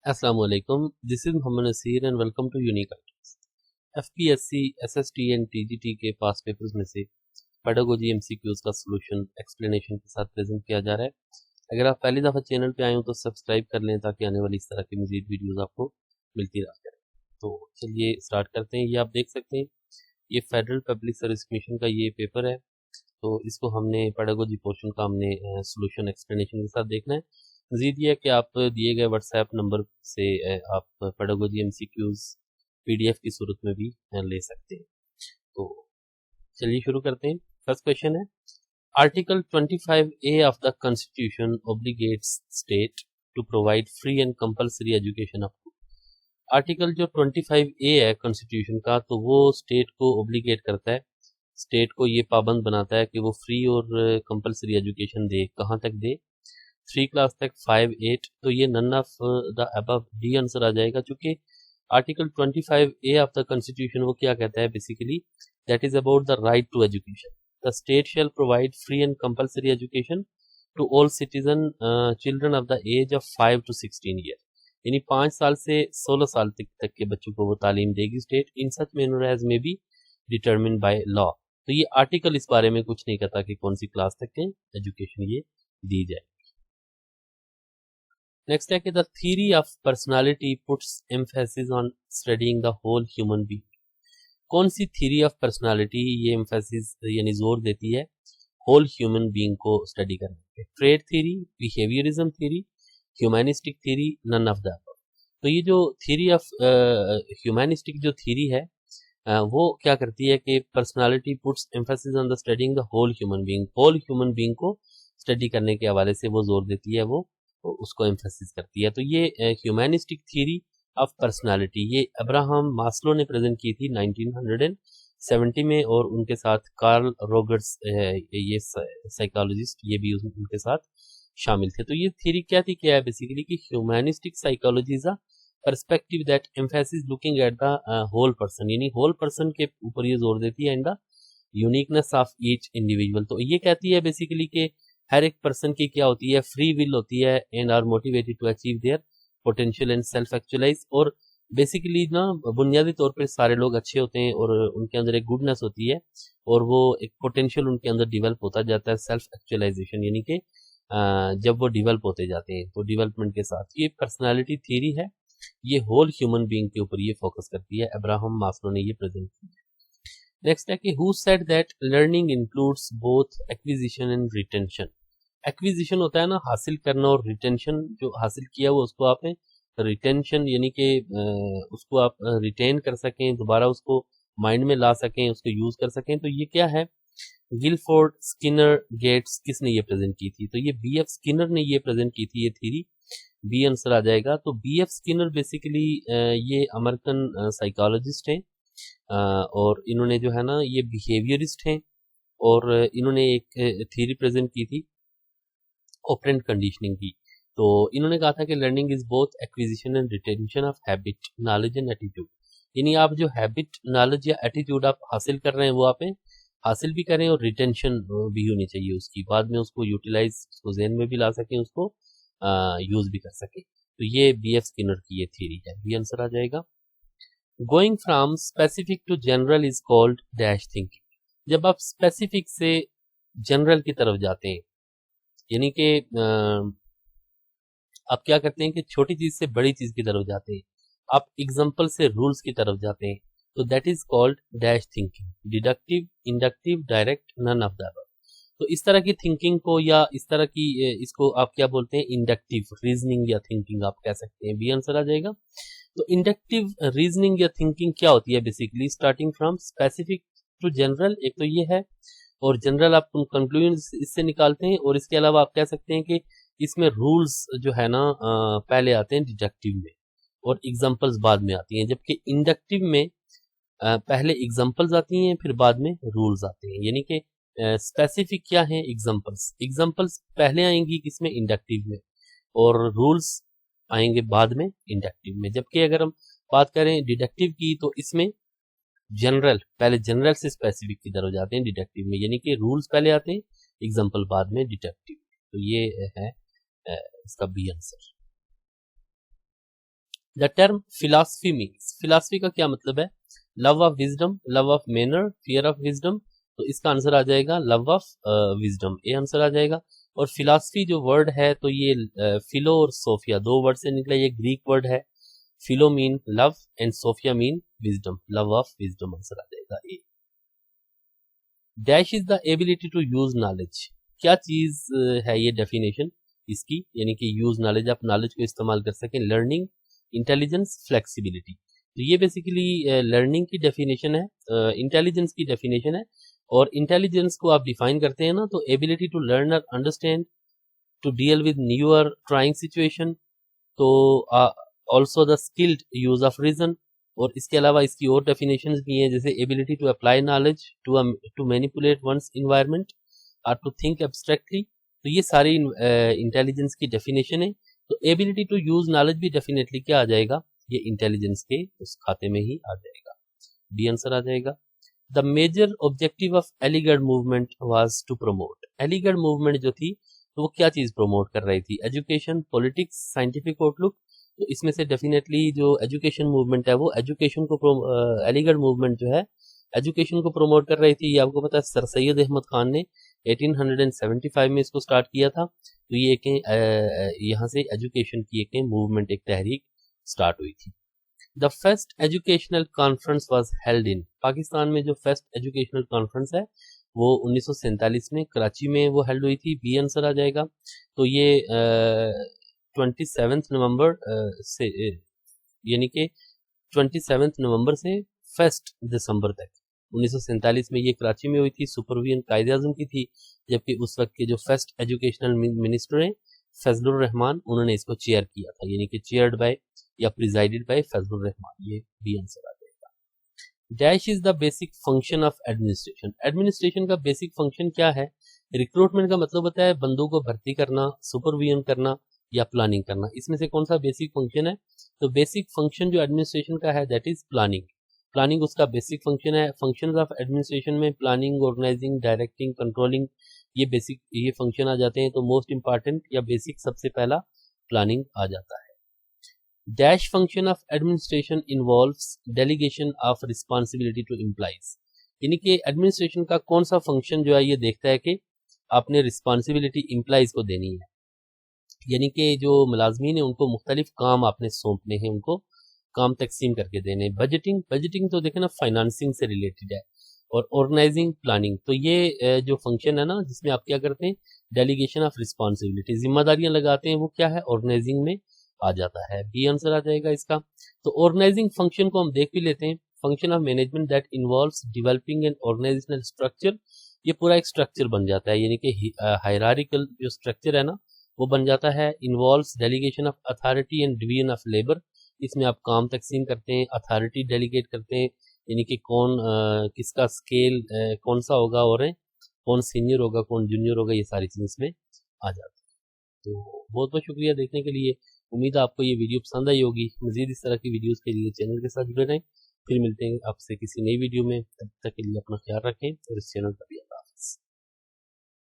Assalamu alaikum. This is Mohammed Nasir and welcome to Unique Items. FPSC, SST and TGT के पास papers में से pedagogy MCQs का solution explanation के साथ present किया जा रहा है। अगर आप पहली दफ़ा चैनल पे आए हो तो सब्सक्राइब कर लें ताकि आने वाली इस तरह की मज़ीद वीडियोस आपको मिलती रहा करें। तो चलिए स्टार्ट करते हैं। ये आप देख सकते हैं, ये फेडरल पब्लिक सर्विस कमीशन का ये पेपर है। तो इसको हमने पेडागोजी पोर्शन का हमने सोल्यूशन एक्सप्लेनेशन के साथ देखना है। मज़ीद ये है कि आप दिए गए व्हाट्सएप नंबर से आप पेडागोजी MCQs PDF की सूरत में भी ले सकते हैं। तो चलिए शुरू करते हैं। फर्स्ट क्वेश्चन है, article 25A of the constitution obligates state to provide free and compulsory education up to. Article जो 25A है कॉन्स्टिट्यूशन का, तो वो स्टेट को ऑब्लिगेट करता है, स्टेट को ये पाबंद बनाता है कि वो फ्री और कंपल्सरी एजुकेशन दे। कहाँ तक दे? 3 क्लास तक, 5, 8। तो ये none of the above D answer आ जाएगा, क्योंकि article 25A of the constitution वो क्या कहता है basically, that is about the right to education. The state shall provide free and compulsory education to all citizen children of the age of 5 to 16 year. यानी 5 साल से 16 साल तक के बच्चों को वो तालीम देगी स्टेट, इन सच मैनर एज में बी डिटर्मिन बाय लॉ। तो ये आर्टिकल इस बारे में कुछ नहीं कहता कि कौन सी क्लास तक के एजुकेशन ये दी जाए। नेक्स्ट है कि the theory of personality puts emphasis on studying the whole human being. कौन सी थ्योरी ऑफ पर्सनालिटी ये एम्फेसिस यानी जोर देती है होल ह्यूमन बीइंग को स्टडी करने पे? Trait theory, behaviourism theory, humanistic theory, none of the above. तो ये जो थ्योरी ऑफ ह्यूमैनिस्टिक जो थ्योरी है वो क्या करती है कि personality puts emphasis on the studying the whole human being, whole human being को स्टडी करने के हवाले से वो जोर देती है, वो उसको एम्फेसिस करती है। तो ये ह्यूमैनिस्टिक थ्योरी ऑफ पर्सनालिटी ये अब्राहम मास्लो ने प्रेजेंट की थी 1970 में, और उनके साथ कार्ल रोगर्स ये साइकोलॉजिस्ट ये भी उनके साथ शामिल थे। तो ये थ्योरी क्या थी, क्या है बेसिकली कि humanistic psychology is a perspective that emphasis looking at the whole person, यानी होल पर्सन के ऊपर ये जोर देती है, and the uniqueness of each individual. तो ये कहती है बेसिकली कि हर एक पर्सन की क्या होती है, फ्री विल होती है, and are motivated to achieve their potential and self actualize. और बेसिकली ना बुनियादी तौर पे सारे लोग अच्छे होते हैं और उनके अंदर एक गुडनेस होती है और वो एक पोटेंशियल उनके अंदर डिवेल्प होता जाता है, सेल्फ एक्चुअलाइजेशन, यानी कि जब वो डिवेल्प होते जाते हैं तो डेवलपमेंट के साथ ये पर्सनालिटी थ्योरी है, ये होल ह्यूमन बीइंग के ऊपर ये फोकस करती है। अब्राहम मास्लो ने ये प्रेजेंट की है। नेक्स्ट है कि who said that learning includes both acquisition and retention. Acquisition होता है ना हासिल करना, और रिटेंशन जो हासिल किया वो उसको आप रिटेंशन यानी कि उसको आप रिटेन कर सकें, दोबारा उसको माइंड में ला सकें, उसको यूज कर सकें। तो ये क्या है, गिलफोर्ड, स्किनर, गेट्स, किसने ये प्रेजेंट की थी? तो ये BF स्किनर ने ये प्रेजेंट की थी ये थ्योरी। बी आंसर आ जाएगा। तो BF स्किनर बेसिकली ये अमेरिकन साइकोलॉजिस्ट हैं और इन्होंने जो है ना ये बिहेवियरिस्ट हैं, और इन्होंने एक थ्योरी प्रेजेंट की थी ऑपरेंट कंडीशनिंग की। तो इन्होंने कहा था कि learning is both acquisition and retention of habit, knowledge and attitude. यानी आप जो हैबिट, नॉलेज या एटीट्यूड आप हासिल कर रहे हैं वो आप हासिल भी करें, और रिटेंशन भी होनी चाहिए उसकी, बाद में उसको यूटिलाइज, उसको जेन में भी ला सकें, उसको यूज भी कर सकें। तो ये BF स्किनर की ये थ्योरी है, बी आंसर आ जाएगा। Going from specific to general is called dash thinking. जब आप स्पेसिफिक से जनरल की तरफ जाते हैं, यानी कि आप क्या करते हैं कि छोटी चीज से बड़ी चीज की तरफ जाते हैं, आप एग्जाम्पल से रूल्स की तरफ जाते हैं, तो that is called dash thinking. Deductive, inductive, direct, none of the above. तो इस तरह की थिंकिंग को या इस तरह की इसको आप क्या बोलते हैं, इंडक्टिव रीजनिंग या थिंकिंग आप कह सकते हैं, बी आंसर आ जाएगा। तो इंडक्टिव रीजनिंग या थिंकिंग क्या होती है basically, starting from specific to general, एक तो ये है, और जनरल आप कंक्लूजन इससे निकालते हैं, और इसके अलावा आप कह सकते हैं कि इसमें रूल्स जो है ना पहले आते हैं डिडक्टिव में, और एग्जांपल्स बाद में आती हैं, जबकि इंडक्टिव में पहले एग्जांपल्स आती हैं फिर बाद में रूल्स आते हैं। यानी कि स्पेसिफिक क्या है, एग्जांपल्स, एग्जांपल्स पहले आएंगी किसमें, इंडक्टिव में, और रूल्स आएंगे बाद में इंडक्टिव में। जबकि अगर हम बात करें डिडक्टिव की, तो इसमें जनरल, पहले जनरल से स्पेसिफिक की तरफ जाते हैं डिडक्टिव में, यानी कि रूल्स पहले आते हैं, एग्जांपल बाद में डिडक्टिव। तो ये है इसका B answer. The term philosophy means, philosophy का क्या मतलब है? Love of wisdom, love of manner, fear of wisdom. तो इसका आंसर आ जाएगा लव ऑफ विजडम, ये आंसर आ जाएगा। और फिलॉसफी जो वर्ड है तो ये फिलो और सोफिया दो वर्ड से निकला, ये ग्रीक वर्ड है। Philo mean love and sophia mean wisdom, love of wisdom answer आ जाएगा A. Dash is the ability to use knowledge, क्या चीज है ये डेफिनेशन इसकी, यानी कि यूज नॉलेज, आप नॉलेज को इस्तेमाल कर सकें। Learning, intelligence, flexibility. तो ये बेसिकली लर्निंग की डेफिनेशन है, इंटेलिजेंस की डेफिनेशन है। और इंटेलिजेंस को आप डिफाइन करते हैं ना, तो एबिलिटी टू लर्न और understand, to deal with newer trying situation, तो also the skilled use of reason. और इसके अलावा इसकी और डेफिनेशंस भी हैं, जैसे ability to apply knowledge, to manipulate one's environment और टू थिंक एब्स्ट्रैक्टली। तो ये सारी इंटेलिजेंस की डेफिनेशन है। तो एबिलिटी टू यूज नॉलेज भी डेफिनेटली क्या आ जाएगा, ये इंटेलिजेंस के उस खाते में ही आ जाएगा, बी आंसर आ जाएगा। The major objective of Aligarh movement was to promote, Aligarh movement जो थी तो वो क्या चीज प्रमोट कर रही थी? Education, politics, scientific outlook. तो इसमें से डेफिनेटली जो एजुकेशन मूवमेंट है वो एजुकेशन को एलिगढ़ मूवमेंट जो है एजुकेशन को प्रमोट कर रही थी। ये आपको पता है सर सैयद अहमद खान ने 1875 में इसको स्टार्ट किया था। तो ये एक यहाँ से एजुकेशन की एक मूवमेंट, एक तहरीक स्टार्ट हुई थी। The first educational conference was held in, Pakistan में जो फर्स्ट एजुकेशनल कॉन्फ्रेंस है वो 1947 में कराची में वो हेल्ड हुई थी, बी आंसर आ जाएगा। तो ये 27 नवंबर से यानी कि 27 नवंबर से 1 दिसंबर तक 1947 में ये कराची में हुई थी, सुपरविजन कायदे आजम की थी। जबकि उस वक्त के जो फर्स्ट एजुकेशनल मिनिस्टर हैं फजलुर रहमान, उन्होंने इसको चेयर किया था, यानी कि चेयर्ड बाय या प्रिजाइडेड बाय फजलुर रहमान, ये भी आंसर आ जाएगा। Dash is the basic function of administration, administration का बेसिक फंक्शन क्या है? रिक्रूटमेंट का मतलब होता है बंदों को भर्ती करना, सुपरविजन करना या प्लानिंग करना। इसमें से कौन सा बेसिक फंक्शन है? तो बेसिक फंक्शन जो एडमिनिस्ट्रेशन का है दैट इज प्लानिंग, प्लानिंग उसका बेसिक फंक्शन है। फंक्शंस ऑफ एडमिनिस्ट्रेशन में प्लानिंग, ऑर्गेनाइजिंग, डायरेक्टिंग, कंट्रोलिंग, ये बेसिक ये फंक्शन आ जाते हैं। तो मोस्ट इंपॉर्टेंट या बेसिक सबसे पहला प्लानिंग आ जाता है। Dash function of administration involves delegation of responsibility to employees, यानी कि एडमिनिस्ट्रेशन का कौन सा फंक्शन जो है ये देखता है कि आपने रिस्पॉन्सिबिलिटी एम्प्लॉइज को देनी है, यानी कि जो मुलाजमीन है उनको मुख्तलिफ काम आपने सौंपने हैं, उनको काम तकसीम करके देने। बजटिंग, बजटिंग तो देखे ना फाइनेंसिंग से रिलेटेड है। और ऑर्गेनाइजिंग, प्लानिंग, तो ये जो फंक्शन है ना जिसमें आप क्या करते हैं, डेलीगेशन ऑफ रिस्पॉन्सिबिलिटी, जिम्मेदारियां लगाते हैं, वो क्या है, ऑर्गेनाइजिंग में आ जाता है, बी आंसर आ जाएगा इसका। तो ऑर्गेनाइजिंग फंक्शन को हम देख भी लेते हैं। Function of management that involves developing an organisational structure, ये पूरा एक स्ट्रक्चर बन जाता है, यानी कि हायरार्किकल जो स्ट्रक्चर है ना वो बन जाता है। Involves delegation of authority and division of labour, इसमें आप काम तकसीम करते हैं, अथॉरिटी डेलीगेट करते हैं, यानी कि कौन किसका स्केल कौन सा होगा और कौन सीनियर होगा कौन जूनियर होगा, ये सारी चीज़ इसमें आ जाती है। तो बहुत बहुत शुक्रिया देखने के लिए, उम्मीद है आपको ये वीडियो पसंद आई होगी। मज़ीद इस तरह की वीडियोस के लिए चैनल के साथ जुड़े रहें। फिर मिलते हैं आपसे किसी नई वीडियो में, तब तक के लिए अपना ख्याल रखें और इस चैनल का भी